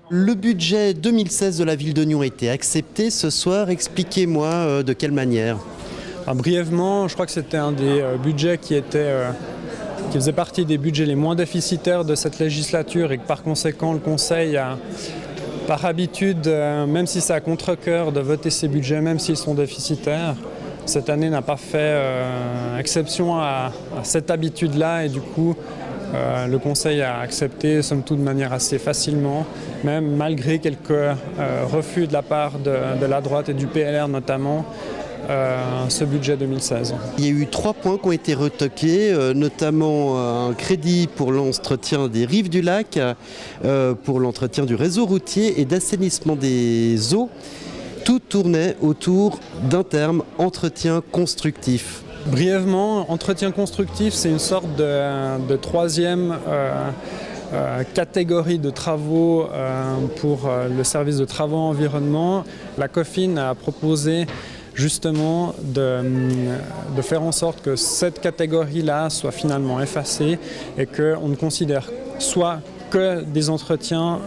Le budget 2016 de la ville de Nyon a été accepté ce soir. Expliquez-moi de quelle manière. Brièvement, je crois que c'était un des budgets qui faisait partie des budgets les moins déficitaires de cette législature et que par conséquent le Conseil a par habitude, même si c'est à contre-cœur de voter ces budgets, même s'ils sont déficitaires, cette année n'a pas fait exception à cette habitude-là et du coup le Conseil a accepté, somme toute de manière assez facilement, même malgré quelques refus de la part de la droite et du PLR notamment, ce budget 2016. Il y a eu 3 points qui ont été retoqués, notamment un crédit pour l'entretien des rives du lac, pour l'entretien du réseau routier et d'assainissement des eaux. Tout tournait autour d'un terme, entretien constructif. Brièvement, entretien constructif, c'est une sorte de troisième catégorie de travaux pour le service de travaux environnement. La COFIN a proposé justement de faire en sorte que cette catégorie-là soit finalement effacée et qu'on ne considère soit que des entretiens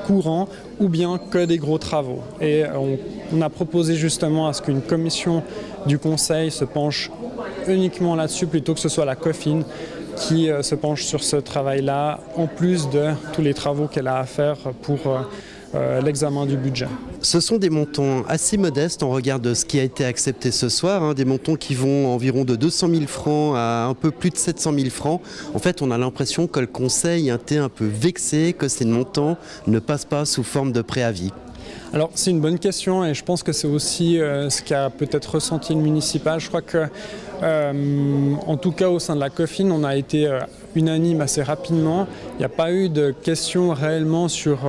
courants ou bien que des gros travaux. Et on a proposé justement à ce qu'une commission du Conseil se penche uniquement là-dessus plutôt que ce soit la COFIN qui se penche sur ce travail-là en plus de tous les travaux qu'elle a à faire pour l'examen du budget. Ce sont des montants assez modestes en regard de ce qui a été accepté ce soir, des montants qui vont environ de 200 000 francs à un peu plus de 700 000 francs. En fait, on a l'impression que le Conseil a été un peu vexé que ces montants ne passent pas sous forme de préavis. Alors c'est une bonne question et je pense que c'est aussi ce qu'a peut-être ressenti le municipal. Je crois que, en tout cas au sein de la COFIN, on a été unanime assez rapidement. Il n'y a pas eu de questions réellement sur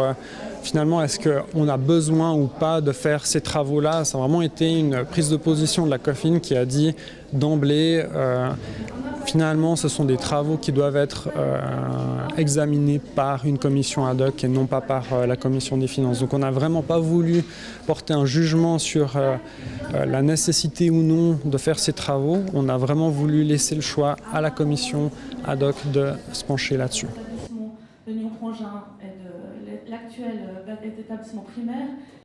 finalement est-ce qu'on a besoin ou pas de faire ces travaux-là. Ça a vraiment été une prise de position de la COFIN qui a dit d'emblée finalement, ce sont des travaux qui doivent être examinés par une commission ad hoc et non pas par la commission des finances. Donc on n'a vraiment pas voulu porter un jugement sur la nécessité ou non de faire ces travaux. On a vraiment voulu laisser le choix à la commission ad hoc de se pencher là-dessus. De Nyon-Crongin et de l'actuel établissement primaire